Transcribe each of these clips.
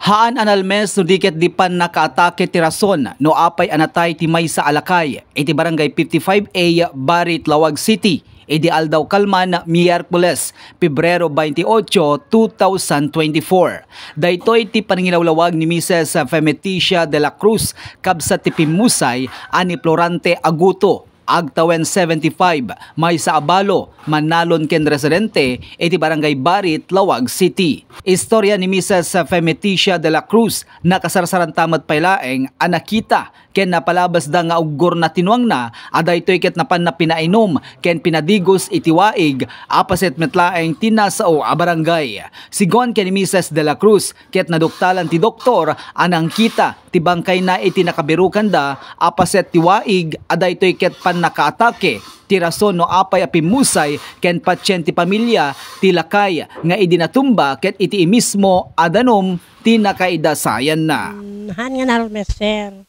Haan analmes no diket di pan nakaatake ti rason no apay anatay ti may sa Alakay, iti barangay 55A, Barit, Lawag City. Idi aldaw kalman Miyerkules, Pebrero 28, 2024. Daytoy ti paningilawlawag ni Mrs. Femeticia de la Cruz, kabsa ti Pimusay, ani Florante Aguto. Agtawen 75, may sa Abalo, Manalon ken residente, iti barangay Barit, Lawag City. Istorya ni Mrs. Femeticia de la Cruz, nakasarsaran tamat paylaeng, anakita, ken napalabas da nga ugor na tinuang na, aday to'y ket napan na pinainom, ken pinadigos iti waig, apaset metlaeng tinasao a barangay. Sigon ken ni Mrs. de la Cruz, ket naduktalan ti doktor, anang kita, ti bangkay na iti nakabirukan da, apaset ti waig, aday to'y ket pan nakaatake, ti rason no apay apimusay, ken patsyen ti pamilya, ti lakay, nga idinatumba, ket iti mismo adanom, ti nakaidasayan na. Han nga nalmeser.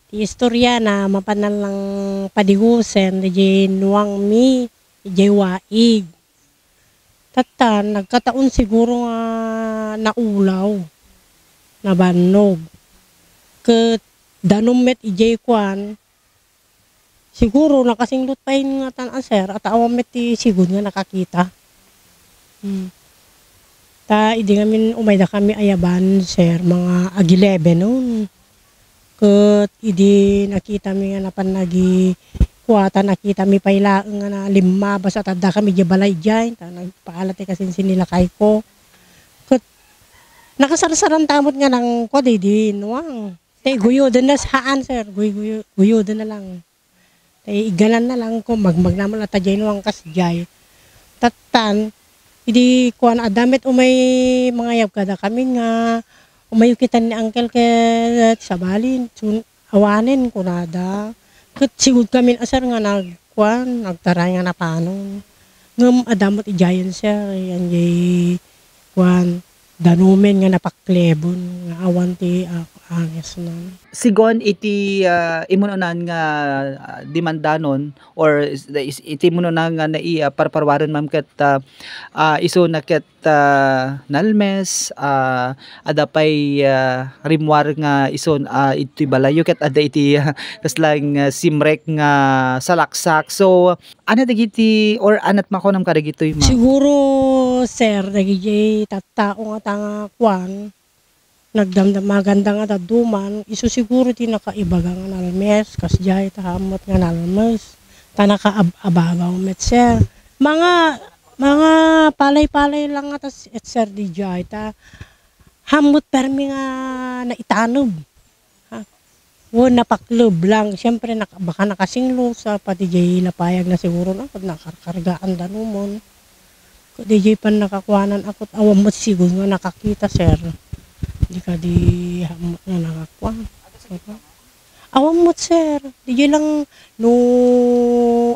Ti istorya na mapanal lang padigusen, di nuang mi, di waig. Tatan, nagkataon siguro nga naulaw, nabanog. Ket danumet ijay kwan, siguro nakasinglot pa yun nga tanan sir, at awamet ti sigod nga nakakita. Ta, hindi ngamin umayda kami ayaban sir, mga ag-11 noon. Ket idi nakita mi nga napan nagi kuwata, nakita mi paylaeng nga na 5 basta tada kami di balay dyan, ta nagpaalate kasi sinilakay ko. Ket nakasarsaran tamot nga ng ko di nuwang. Tay guyo din na saan sir, guyo din na lang. Tay igalan na lang ko magnaman at jay nuwang kasjay. Tatan idi kuan adamit umay mga yab kada kami nga umayukitan ni Uncle ket sabalin awanin kunada. Ket sigud kami asar nga nagkuan nagtaray nga napanon. Ngem adamot ijayan sir yan jay kuan danumen nga napaklebon nga awan ti angis na. Sigon iti imunonan nga demandanon or iti imunonan nga parparwaran ma'am ket iso na ket nalmes adapay rimwar nga ison iti balayo ket ada iti kaslang simrek nga salaksak. So ana dagiti or anat makonam ka dagitoy ma'am? Siguro sir dagiti tattao nga tanga kwan nagdamdam maganda nga daduman isu siguro ti nakaibaga nga nalmes kasjay tahamot nga nalmes ta nakaababaw met sir mga palay-palay lang nga tas et sir di jay ta hamot permi nga naitanob ha wo napaklob lang syempre baka nakasinglo sa pati jay lapayag na siguro na pag nakarkargaan danumon di jay pan nakakuanan akot awam mo siguro nga nakakita sir. Di ka di hamot na nakakuha. Awam mo sir. Di lang no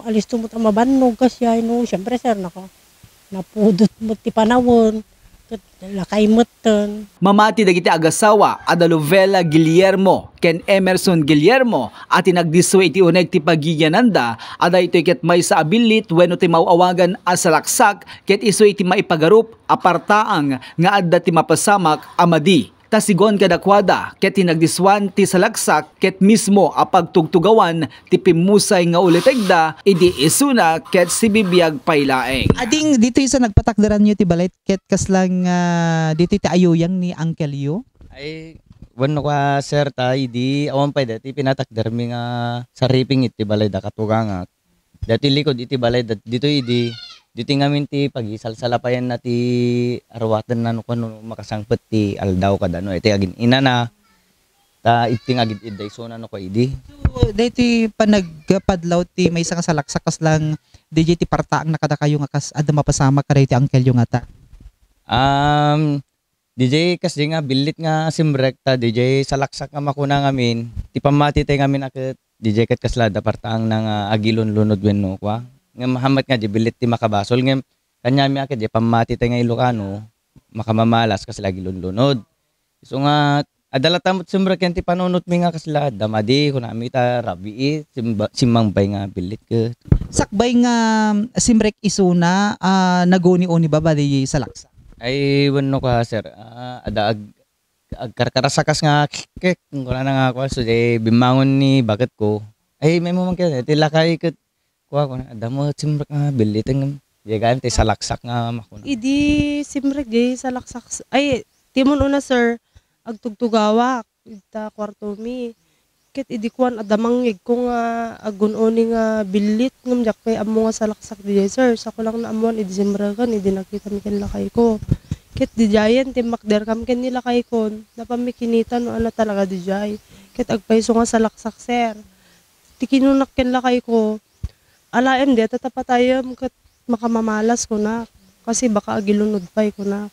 alis tumot ang mabanog kasi ay no. Siyempre sir napudot mo ti panawon. Lakay mo ton. Mamati dagiti agasawa Adalovela Guillermo ken Emerson Guillermo at tinagdiso iti uneg ti pagiyananda aday ito'y ket may sa abilit wenno ti mauawagan as salaksak ket iso iti maipagarup apartaang nga adda ti mapasamak amadi. Tasigon kadakwada ket tinagdiswan ti salaksak ket mismo apagtugtugawan ti pimusay nga ulitegda idi isuna ket sibibiyag paylaeng. Ading dito isa nagpatakdaran nyo ti balay ket kaslang dito ti ayuyang ni Uncle Yu? Ay wano ka sir ta idi awan pay dati pinatakder mi nga sariping iti balay da katugangak. Dati likod iti balay dito idi dito ngamin ti pagisalsalapayan na ti arwatan na no makasangpet ti aldaw kada no iti agin ina na ta iting agid iday so na no ko idi. So dito panagpadlaw ti may isang salaksak lang DJ ti partaang nakada kayo nga kas adda mapasama ka ti Uncle Yu nga ta. DJ kasi nga bilit nga simrek ta DJ salaksak nga makuna ngamin ti pamati tay ngamin aket DJ ket kaslada partaang nang agilon lunod wenno kwa. Nga mahamat nga di bilit ti makabasol nga kanya mi akit di pamati tayo nga Ilocano makamamalas kasi lagi lunlunod. So nga adala tamot simbra ken ti panunot mi nga kasla damadi kunami ta rabi simangbay nga bilit ke. Sakbay nga simrek isuna nagoni-oni ba di salaksak? Ay wano ka sir ada agkarkarasakas nga kek kung na nga ako so bimangon ni bakit ko ay may mo man kaya tilakay ket kuha ko na adamo simrek nga biliting diyan ti salaksak nga makuna. Idi simrek di salaksak ay timon una sir agtugtugawak ita kwarto mi. Ket idi kuan adamangig ko nga agunoni nga bilit ngam jakay amo nga salaksak di sir sako lang na amuan idi simrekan idi nakita mi ken lakay ko. Ket di jayen ti makder kam ken nila kay kon napamikinita no ano talaga di jay. Ket agpaiso nga salaksak sir. Ti kinunak ken lakay ko. Alaem di tatapatayam ket makamamalas ko na kasi baka agilunod pay ko na.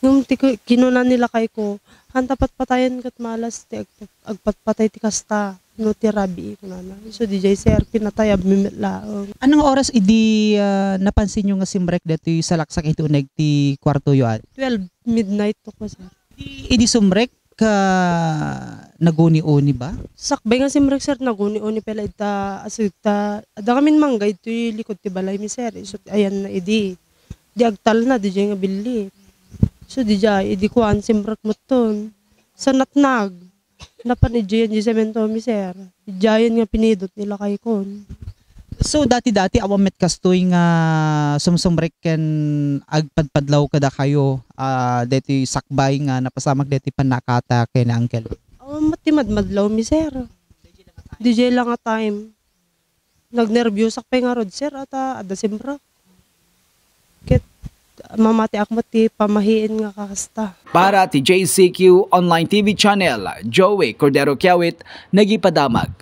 Nung kinunan nila kay ko hantapat patayan kat malas ti agpatpatay ti kasta no ti rabi ko na. So DJ sir pinatayab mimitlaong. Anong oras idi napansin nyo nga simrek dati sa laksak ito nag ti kwarto yo at? 12 midnight to ko sir. Idi sumrek ka naguni-uni ba? Sakbay nga si Mrek sir naguni-uni pala ita asita ada kamin manggay to likod ti balay mi sir. So ayan na idi. Di agtal na di nga bilit. So di jay idi kuan si Mrek moton. Sa natnag napanidyan di semento mi sir. Diyan nga pinidot nila kay kon. So dati-dati awamet kastoy nga sumsumrek ken agpadpadlaw kada kayo deti sakbay nga napasamak deti panakata ken uncle. Matimadmadlaw mi sir. DJ lang nga time. Nagnervyos sakpay nga rod sir ata ada sembra. Ket mamati akmat ti pamahiin nga kakasta. Para ti JCQ Online TV Channel, Joey Cordero Kiawit, nagipadamag.